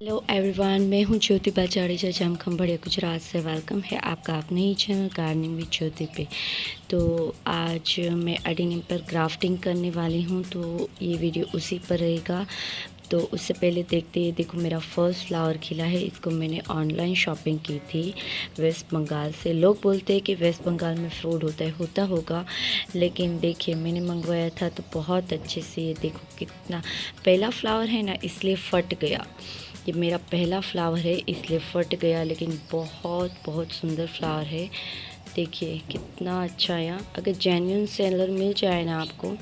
Hello everyone, मैं हूं ज्योति बाचाड़ी जम खंभड़िया गुजरात से। वेलकम है आपका अपने ही चैनल गार्डनिंग विद ज्योति पे। तो आज मैं एडेनियम पर ग्राफ्टिंग करने वाली हूं, तो ये वीडियो उसी पर रहेगा। तो उससे पहले देखते हैं। देखो, मेरा फर्स्ट फ्लावर खिला है। इसको मैंने ऑनलाइन शॉपिंग की थी वेस्ट बंगाल से। लोग बोलते हैं कि वेस्ट बंगाल में फ्रॉड होता होगा, लेकिन देखिए मैंने मंगवाया था तो बहुत अच्छे से। ये देखो कितना पहला फ्लावर है ना, इसलिए फट गया। ये मेरा पहला फ्लावर है इसलिए फट गया, लेकिन बहुत बहुत सुंदर फ्लावर है। देखिए कितना अच्छा है। अगर जेन्युइन सेलर मिल जाए ना आपको,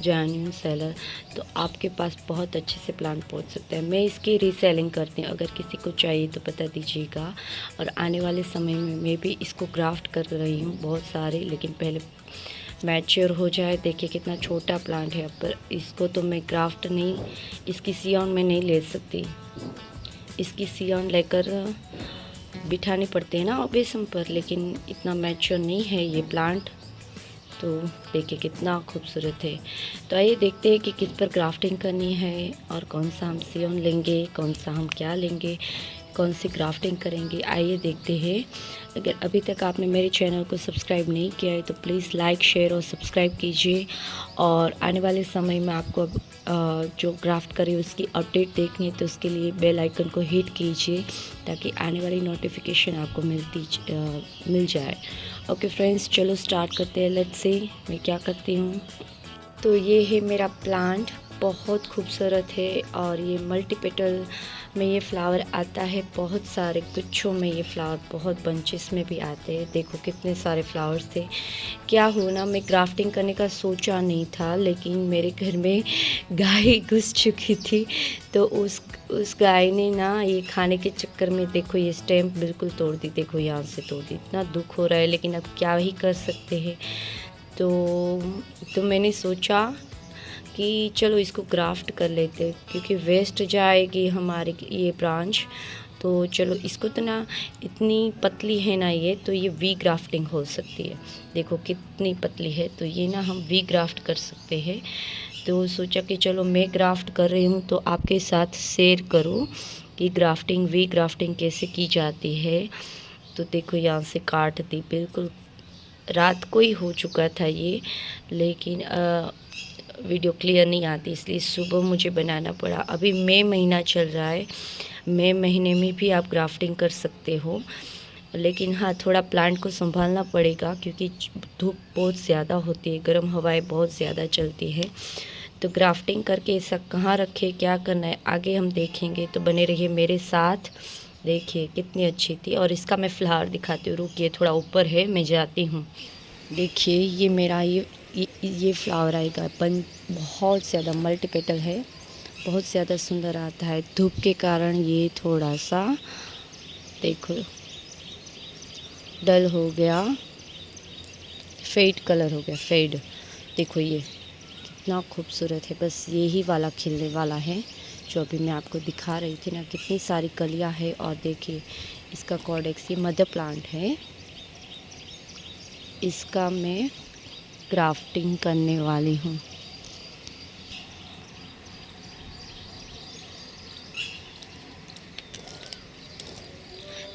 जेन्युइन सेलर, तो आपके पास बहुत अच्छे से प्लांट पहुंच सकता है। मैं इसकी रीसेलिंग करती हूँ, अगर किसी को चाहिए तो बता दीजिएगा। और आने वाले समय में मैं भी इसको ग्राफ्ट कर रही हूँ बहुत सारे, लेकिन पहले मैच्योर हो जाए। देखिए कितना छोटा प्लांट है, पर इसको तो मैं ग्राफ्ट नहीं, इसकी सियान में नहीं ले सकती। इसकी सियान लेकर बिठानी पड़ती है ना बेसम पर, लेकिन इतना मैच्योर नहीं है ये प्लांट। तो देखिए कितना खूबसूरत है। तो आइए देखते हैं कि किस पर ग्राफ्टिंग करनी है और कौन सा हम सियोन लेंगे, कौन सा हम क्या लेंगे, कौन सी ग्राफ्टिंग करेंगे। आइए देखते हैं। अगर अभी तक आपने मेरे चैनल को सब्सक्राइब नहीं किया है तो प्लीज़ लाइक, शेयर और सब्सक्राइब कीजिए। और आने वाले समय में आपको जो ग्राफ्ट करें उसकी अपडेट देखनी है तो उसके लिए बेल आइकन को हिट कीजिए, ताकि आने वाली नोटिफिकेशन आपको मिल जाए। ओके फ्रेंड्स, चलो स्टार्ट करते हैं। लेट्स सी मैं क्या करती हूँ। तो ये है मेरा प्लांट, बहुत खूबसूरत है। और ये मल्टीपेटल में ये फ्लावर आता है, बहुत सारे गुच्छों में ये फ्लावर, बहुत बंचेस में भी आते हैं। देखो कितने सारे फ्लावर्स थे। क्या हो ना, मैं ग्राफ्टिंग करने का सोचा नहीं था, लेकिन मेरे घर में गाय घुस चुकी थी। तो उस गाय ने ना ये खाने के चक्कर में देखो ये स्टेम बिल्कुल तोड़ दी। देखो यहाँ से तोड़ दी। इतना दुख हो रहा है, लेकिन अब क्या ही कर सकते हैं। तो मैंने सोचा कि चलो इसको ग्राफ्ट कर लेते, क्योंकि वेस्ट जाएगी हमारी ये ब्रांच। तो चलो इसको तो ना, इतनी पतली है ना ये, तो ये वी ग्राफ्टिंग हो सकती है। देखो कितनी पतली है, तो ये ना हम वी ग्राफ्ट कर सकते हैं। तो सोचा कि चलो मैं ग्राफ्ट कर रही हूँ तो आपके साथ शेयर करूँ कि वी ग्राफ्टिंग कैसे की जाती है। तो देखो यहाँ से काट दी, बिल्कुल रात को ही हो चुका था ये, लेकिन वीडियो क्लियर नहीं आती, इसलिए सुबह मुझे बनाना पड़ा। अभी मई महीना चल रहा है, मई महीने में भी आप ग्राफ्टिंग कर सकते हो, लेकिन हाँ थोड़ा प्लांट को संभालना पड़ेगा, क्योंकि धूप बहुत ज़्यादा होती है, गर्म हवाएं बहुत ज़्यादा चलती है। तो ग्राफ्टिंग करके ऐसा कहाँ रखे, क्या करना है आगे हम देखेंगे, तो बने रहिए मेरे साथ। देखिए कितनी अच्छी थी। और इसका मैं फ्लावर दिखाती हूँ, रुकिए थोड़ा ऊपर है, मैं जाती हूँ। देखिए ये मेरा ये फ्लावर आएगा, बहुत ज़्यादा मल्टीपेटल है, बहुत ज़्यादा सुंदर आता है। धूप के कारण ये थोड़ा सा देखो डल हो गया, फेड कलर हो गया, फेड। देखो ये कितना खूबसूरत है। बस यही वाला खिलने वाला है जो अभी मैं आपको दिखा रही थी ना, कितनी सारी कलियां है। और देखिए इसका कॉर्डेक्स, ये मदर प्लांट है, इसका मैं ग्राफ्टिंग करने वाली हूँ।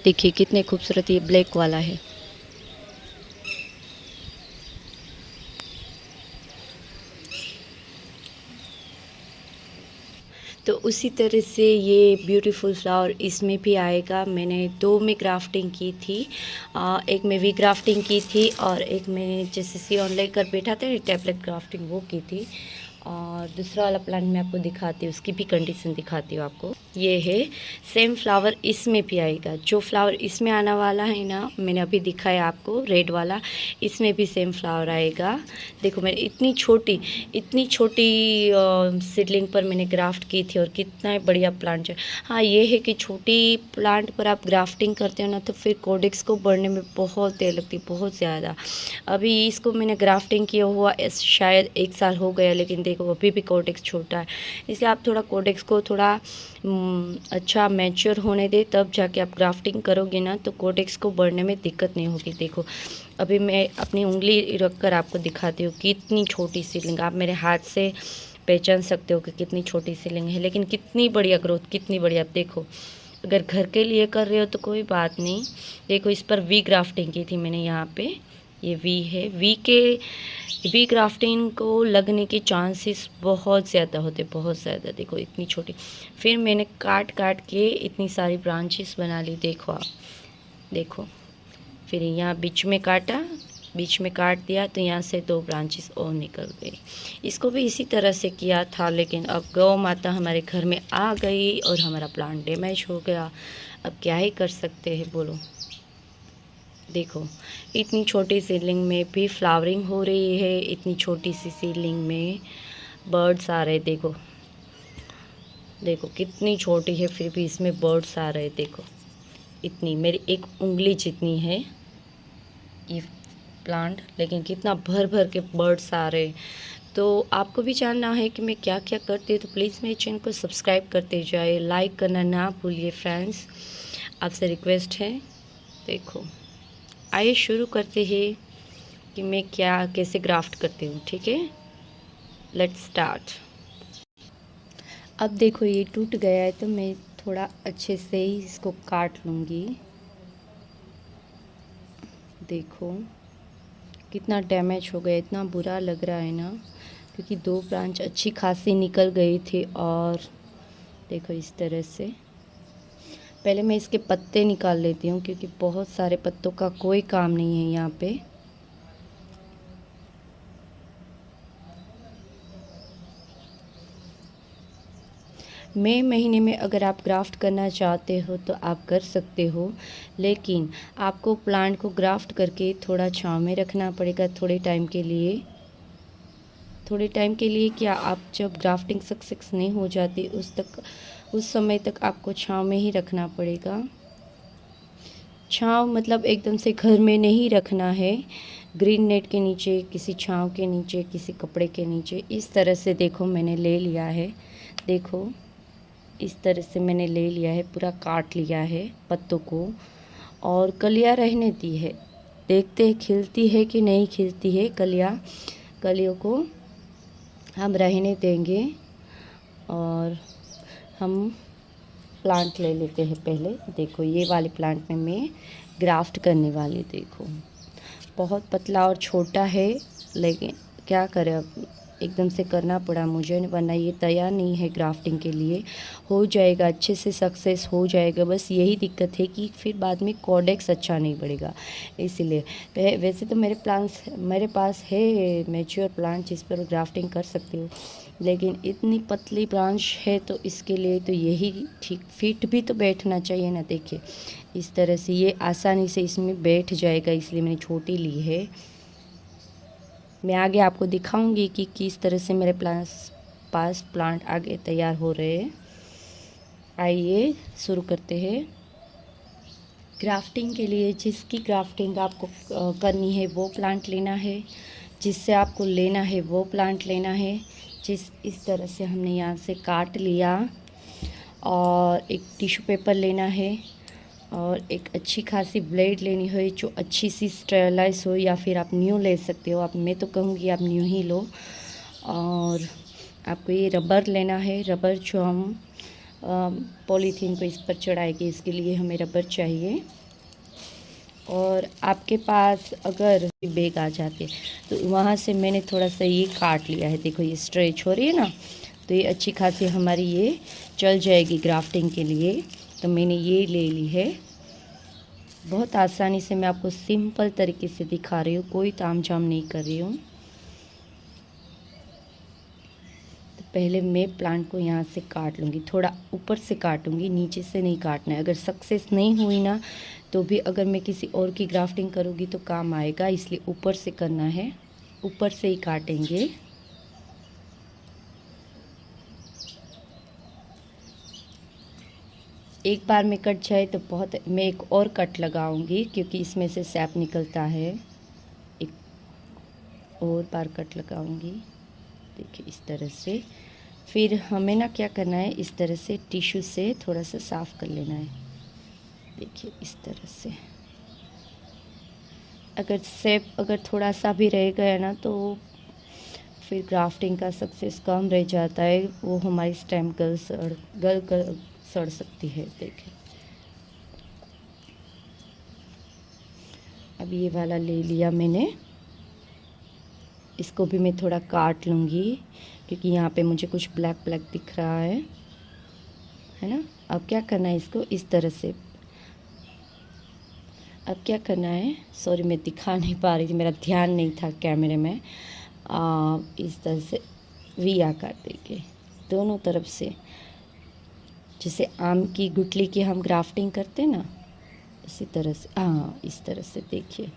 देखिए कितने खूबसूरत, ये ब्लैक वाला है। तो उसी तरह से ये ब्यूटीफुल फ्लावर इसमें भी आएगा। मैंने 2 में ग्राफ्टिंग की थी, एक में वी ग्राफ्टिंग की थी और एक में जैसे सियोन लेकर बैठा था टैबलेट ग्राफ्टिंग वो की थी। और दूसरा वाला प्लांट मैं आपको दिखाती हूँ, उसकी भी कंडीशन दिखाती हूँ आपको। ये है सेम फ्लावर इसमें भी आएगा। जो फ्लावर इसमें आने वाला है ना, मैंने अभी दिखाया आपको रेड वाला, इसमें भी सेम फ्लावर आएगा। देखो मैंने इतनी छोटी सीडलिंग पर मैंने ग्राफ्ट की थी, और कितना बढ़िया प्लांट है। हाँ ये है कि छोटी प्लांट पर आप ग्राफ्टिंग करते हो ना, तो फिर कोडेक्स को बढ़ने में बहुत देर लगती है, बहुत ज़्यादा। अभी इसको मैंने ग्राफ्टिंग किया हुआ शायद 1 साल हो गया, लेकिन देखो अभी भी कोडेक्स छोटा है। इसलिए आप थोड़ा कोडेक्स को थोड़ा अच्छा मैच्योर होने दे, तब जाके आप ग्राफ्टिंग करोगे ना, तो कोडेक्स को बढ़ने में दिक्कत नहीं होगी। देखो अभी मैं अपनी उंगली रख कर आपको दिखाती हूँ, कितनी छोटी सीडलिंग। आप मेरे हाथ से पहचान सकते हो कि कितनी छोटी सीलिंग है, लेकिन कितनी बढ़िया ग्रोथ, कितनी बढ़िया। आप देखो, अगर घर के लिए कर रहे हो तो कोई बात नहीं। देखो, इस पर वी ग्राफ्टिंग की थी मैंने, यहाँ पे ये वी है। वी ग्राफ्टिंग को लगने के चांसेस बहुत ज़्यादा होते, बहुत ज़्यादा। देखो इतनी छोटी, फिर मैंने काट काट के इतनी सारी ब्रांचेस बना ली। देखो आप, देखो, फिर यहाँ बीच में काटा, बीच में काट दिया तो यहाँ से 2 ब्रांचेस और निकल गई। इसको भी इसी तरह से किया था, लेकिन अब गौ माता हमारे घर में आ गई और हमारा प्लांट डैमेज हो गया। अब क्या ही कर सकते हैं बोलो। देखो, इतनी छोटी सीलिंग में भी फ्लावरिंग हो रही है, इतनी छोटी सी सीलिंग में बर्ड्स आ रहे। देखो देखो कितनी छोटी है, फिर भी इसमें बर्ड्स आ रहे। देखो, इतनी, मेरी एक उंगली जितनी है ये प्लांट, लेकिन कितना भर भर के बर्ड्स आ रहे। तो आपको भी जानना है कि मैं क्या क्या करती हूँ, तो प्लीज़ मेरे चैनल को सब्सक्राइब करते जाए, लाइक करना ना भूलिए फ्रेंड्स, आपसे रिक्वेस्ट है। देखो, आइए शुरू करते हैं कि मैं क्या कैसे ग्राफ्ट करती हूँ। ठीक है, लेट्स स्टार्ट। अब देखो, ये टूट गया है तो मैं थोड़ा अच्छे से ही इसको काट लूँगी। देखो कितना डैमेज हो गया, इतना बुरा लग रहा है ना, क्योंकि 2 ब्रांच अच्छी खासी निकल गई थी। और देखो इस तरह से, पहले मैं इसके पत्ते निकाल लेती हूँ, क्योंकि बहुत सारे पत्तों का कोई काम नहीं है यहाँ पे। मई महीने में अगर आप ग्राफ्ट करना चाहते हो तो आप कर सकते हो, लेकिन आपको प्लांट को ग्राफ्ट करके थोड़ा छांव में रखना पड़ेगा थोड़े टाइम के लिए। थोड़े टाइम के लिए क्या, आप जब ग्राफ्टिंग सक्सेस नहीं हो जाती उस समय तक आपको छांव में ही रखना पड़ेगा। छांव मतलब एकदम से घर में नहीं रखना है, ग्रीन नेट के नीचे, किसी छांव के नीचे, किसी कपड़े के नीचे। इस तरह से देखो मैंने ले लिया है। देखो इस तरह से मैंने ले लिया है, पूरा काट लिया है पत्तों को, और कलियां रहने दी है। देखते हैं खिलती है कि नहीं खिलती है कलियों को हम रहने देंगे। और हम प्लांट ले लेते हैं पहले। देखो, ये वाले प्लांट में मैं ग्राफ्ट करने वाली। देखो बहुत पतला और छोटा है, लेकिन क्या करें, अब एकदम से करना पड़ा मुझे, वरना ये तैयार नहीं है ग्राफ्टिंग के लिए। हो जाएगा, अच्छे से सक्सेस हो जाएगा, बस यही दिक्कत है कि फिर बाद में कॉर्डेक्स अच्छा नहीं बढ़ेगा। इसलिए वैसे तो मेरे पास है मैच्योर प्लांट जिस पर ग्राफ्टिंग कर सकती हूँ, लेकिन इतनी पतली ब्रांच है तो इसके लिए तो यही ठीक, फिट भी तो बैठना चाहिए ना। देखिए इस तरह से ये आसानी से इसमें बैठ जाएगा, इसलिए मैंने छोटी ली है। मैं आगे आपको दिखाऊंगी कि किस तरह से मेरे पास प्लांट आगे तैयार हो रहे हैं। आइए शुरू करते हैं। ग्राफ्टिंग के लिए जिसकी ग्राफ्टिंग आपको करनी है वो प्लांट लेना है, जिससे आपको लेना है वो प्लांट लेना है। इस तरह से हमने यहाँ से काट लिया, और एक टिश्यू पेपर लेना है, और एक अच्छी खासी ब्लेड लेनी है जो अच्छी सी स्टेरलाइज हो, या फिर आप न्यू ले सकते हो। मैं तो कहूँगी आप न्यू ही लो। और आपको ये रबर लेना है, रबर जो हम पॉलीथीन को इस पर चढ़ाएंगे, इसके लिए हमें रबर चाहिए। और आपके पास अगर बैग आ जाते तो वहाँ से मैंने थोड़ा सा ये काट लिया है। देखो ये स्ट्रेच हो रही है ना, तो ये अच्छी खासी हमारी ये चल जाएगी ग्राफ्टिंग के लिए। तो मैंने ये ले ली है। बहुत आसानी से मैं आपको सिंपल तरीके से दिखा रही हूँ, कोई तामझाम नहीं कर रही हूँ। तो पहले मैं प्लांट को यहाँ से काट लूँगी, थोड़ा ऊपर से काटूँगी, नीचे से नहीं काटना है। अगर सक्सेस नहीं हुई ना तो भी अगर मैं किसी और की ग्राफ्टिंग करूँगी तो काम आएगा, इसलिए ऊपर से करना है, ऊपर से ही काटेंगे। एक बार में कट जाए तो बहुत, मैं एक और कट लगाऊंगी क्योंकि इसमें से सैप निकलता है। एक और बार कट लगाऊंगी। देखिए इस तरह से। फिर हमें ना क्या करना है, इस तरह से टिश्यू से थोड़ा सा साफ़ कर लेना है। देखिए इस तरह से। अगर थोड़ा सा भी रह गया ना तो फिर ग्राफ्टिंग का सक्सेस कम रह जाता है, वो हमारी स्टेम गल सड़ सकती है। देखें, अब ये वाला ले लिया मैंने, इसको भी मैं थोड़ा काट लूँगी क्योंकि यहाँ पे मुझे कुछ ब्लैक ब्लैक दिख रहा है ना। अब क्या करना है, इसको इस तरह से, अब क्या करना है, सॉरी मैं दिखा नहीं पा रही थी, मेरा ध्यान नहीं था कैमरे में। इस तरह से वी आकार देंगे दोनों तरफ से, जैसे आम की गुठली की हम ग्राफ्टिंग करते हैं ना, इसी तरह से, हाँ इस तरह से देखिए।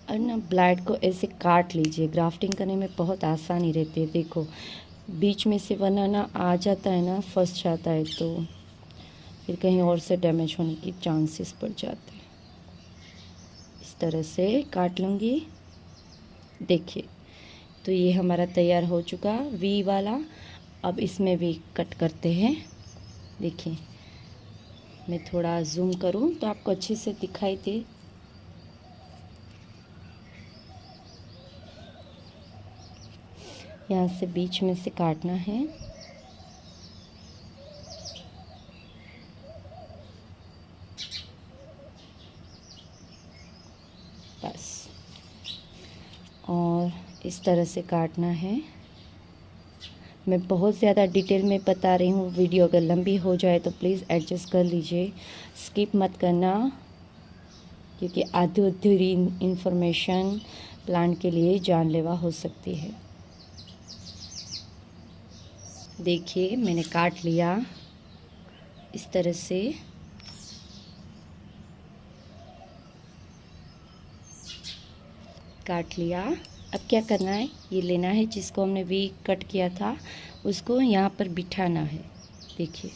और ना ब्लेड को ऐसे काट लीजिए, ग्राफ्टिंग करने में बहुत आसानी रहती है। देखो बीच में से वरना ना आ जाता है ना, फंस जाता है, तो फिर कहीं और से डैमेज होने की चांसेस बढ़ जाते हैं। इस तरह से काट लूँगी। देखिए, तो ये हमारा तैयार हो चुका वी वाला। अब इसमें भी कट करते हैं। देखिए, मैं थोड़ा जूम करूं तो आपको अच्छे से दिखाई दे। यहाँ से बीच में से काटना है। बस, और इस तरह से काटना है। मैं बहुत ज़्यादा डिटेल में बता रही हूँ, वीडियो अगर लंबी हो जाए तो प्लीज़ एडजस्ट कर लीजिए, स्किप मत करना, क्योंकि आधी अधूरी इंफॉर्मेशन प्लांट के लिए जानलेवा हो सकती है। देखिए, मैंने काट लिया इस तरह से। काट लिया। अब क्या करना है, ये लेना है जिसको हमने वी कट किया था, उसको यहाँ पर बिठाना है। देखिए,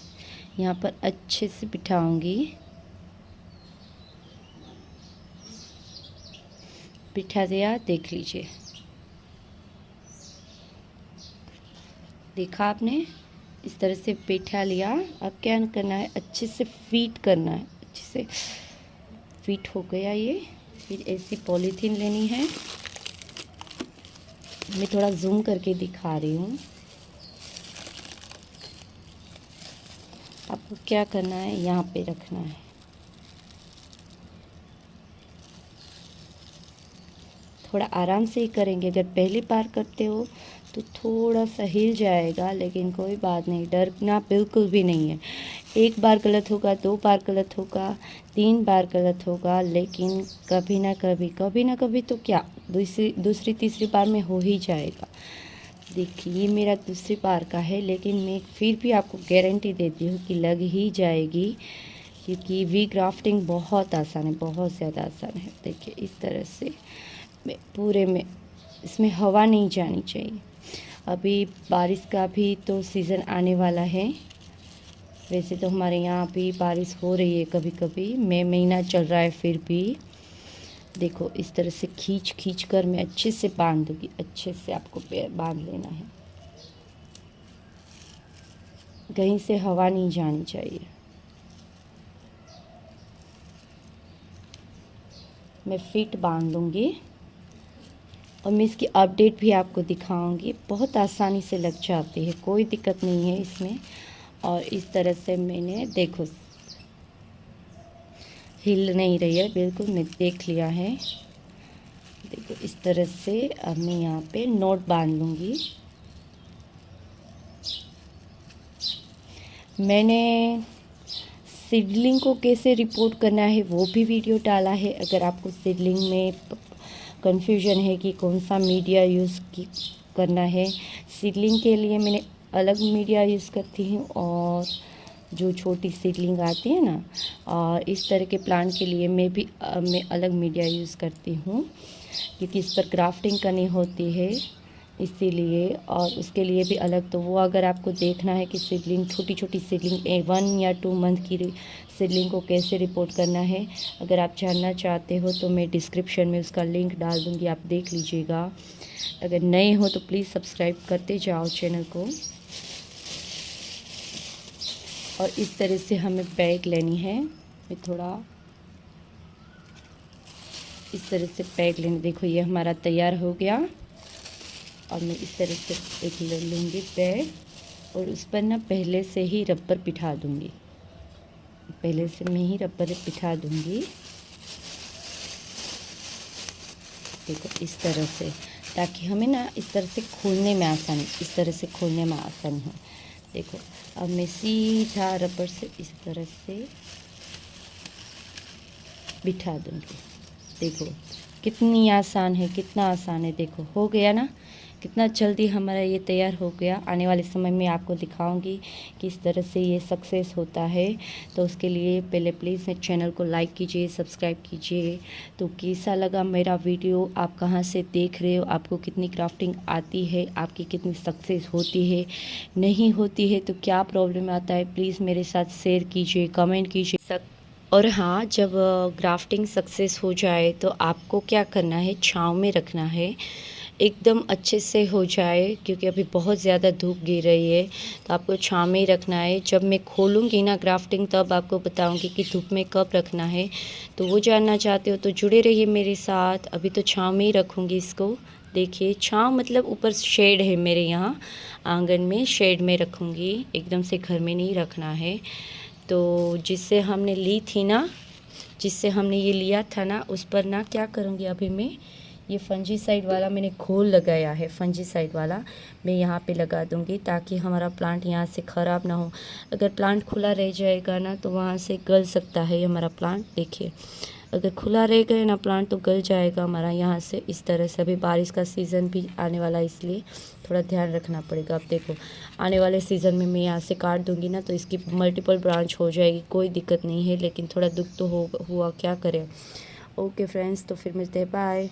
यहाँ पर अच्छे से बिठाऊंगी। बिठा दिया, देख लीजिए, देखा आपने, इस तरह से बिठा लिया। अब क्या करना है, अच्छे से फिट करना है, अच्छे से फिट हो गया ये। फिर ऐसी पॉलीथीन लेनी है, मैं थोड़ा जूम करके दिखा रही हूँ आपको। क्या करना है, यहाँ पे रखना है। थोड़ा आराम से ही करेंगे, अगर पहली बार करते हो तो थोड़ा सा हिल जाएगा, लेकिन कोई बात नहीं, डरना बिल्कुल भी नहीं है। एक बार गलत होगा, 2 बार गलत होगा, 3 बार गलत होगा, लेकिन कभी ना कभी तो क्या, दूसरी तीसरी बार में हो ही जाएगा। देखिए, ये मेरा दूसरी बार का है, लेकिन मैं फिर भी आपको गारंटी देती हूँ कि लग ही जाएगी, क्योंकि वी ग्राफ्टिंग बहुत आसान है, बहुत ज़्यादा आसान है। देखिए, इस तरह से पूरे में, इसमें हवा नहीं जानी चाहिए। अभी बारिश का भी तो सीज़न आने वाला है। वैसे तो हमारे यहाँ भी बारिश हो रही है कभी कभी, मई महीना चल रहा है, फिर भी देखो इस तरह से खींच कर मैं अच्छे से बांध दूँगी। अच्छे से आपको बांध लेना है, कहीं से हवा नहीं जानी चाहिए। मैं फिट बांध लूँगी और मैं इसकी अपडेट भी आपको दिखाऊंगी। बहुत आसानी से लग जाती है, कोई दिक्कत नहीं है इसमें। और इस तरह से मैंने, देखो हिल नहीं रही है बिल्कुल, मैं देख लिया है। देखो इस तरह से अब मैं यहाँ पे नोट बांध लूँगी। मैंने सीडलिंग को कैसे रिपोर्ट करना है वो भी वीडियो डाला है। अगर आपको सीडलिंग में कन्फ्यूजन है कि कौन सा मीडिया करना है, सीडलिंग के लिए मैंने अलग मीडिया यूज़ करती हूँ, और जो छोटी सीडलिंग आती है ना, और इस तरह के प्लांट के लिए मैं अलग मीडिया यूज़ करती हूँ, क्योंकि इस पर ग्राफ्टिंग करनी होती है इसीलिए, और उसके लिए भी अलग। तो वो अगर आपको देखना है कि सीडलिंग, छोटी छोटी सीडलिंग 1 या 2 मंथ की सीडलिंग को कैसे रिपोर्ट करना है, अगर आप जानना चाहते हो तो मैं डिस्क्रिप्शन में उसका लिंक डाल दूँगी, आप देख लीजिएगा। अगर नए हो तो प्लीज़ सब्सक्राइब करते जाओ चैनल को। और इस तरह से हमें बैग लेनी है, मैं थोड़ा इस तरह से पैक लेंगे। देखो ये हमारा तैयार हो गया और मैं इस तरह से एक ले लूँगी पैक और उस पर ना पहले से ही रबर बिठा दूँगी। पहले से मैं ही रबर बिठा दूँगी, देखो इस तरह से, ताकि हमें ना इस तरह से खोलने में आसानी, इस तरह से खोलने में आसानी हो। देखो अब मैं सीधा रबर से इस तरह से बिठा दूँगी। देखो कितनी आसान है, कितना आसान है। देखो हो गया ना, कितना जल्दी हमारा ये तैयार हो गया। आने वाले समय में आपको दिखाऊंगी कि इस तरह से ये सक्सेस होता है। तो उसके लिए पहले प्लीज़ मेरे चैनल को लाइक कीजिए, सब्सक्राइब कीजिए। तो कैसा लगा मेरा वीडियो, आप कहाँ से देख रहे हो, आपको कितनी क्राफ्टिंग आती है, आपकी कितनी सक्सेस होती है, नहीं होती है तो क्या प्रॉब्लम आता है, प्लीज़ मेरे साथ शेयर कीजिए, कमेंट कीजिए। और हाँ, जब ग्राफ्टिंग सक्सेस हो जाए तो आपको क्या करना है, छाँव में रखना है, एकदम अच्छे से हो जाए, क्योंकि अभी बहुत ज़्यादा धूप गिर रही है तो आपको छाँव में ही रखना है। जब मैं खोलूँगी ना ग्राफ्टिंग तब आपको बताऊँगी कि धूप में कब रखना है। तो वो जानना चाहते हो तो जुड़े रहिए मेरे साथ। अभी तो छाँव में ही रखूँगी इसको। देखिए छाँव मतलब ऊपर शेड है, मेरे यहाँ आंगन में शेड में रखूँगी, एकदम से घर में नहीं रखना है। तो जिससे हमने ली थी ना, जिससे हमने ये लिया था ना, उस पर ना क्या करूँगी, अभी मैं ये फंजीसाइड वाला मैंने घोल लगाया है, फंजीसाइड वाला मैं यहाँ पे लगा दूँगी ताकि हमारा प्लांट यहाँ से ख़राब ना हो। अगर प्लांट खुला रह जाएगा ना तो वहाँ से गल सकता है हमारा प्लांट। देखिए अगर खुला रह गया ना प्लांट तो गल जाएगा हमारा यहाँ से। इस तरह से अभी बारिश का सीज़न भी आने वाला है, इसलिए थोड़ा ध्यान रखना पड़ेगा। अब देखो आने वाले सीज़न में मैं यहाँ से काट दूँगी ना तो इसकी मल्टीपल ब्रांच हो जाएगी, कोई दिक्कत नहीं है, लेकिन थोड़ा दुख तो हुआ, क्या करें। ओके फ्रेंड्स, तो फिर मिलते हैं, बाय।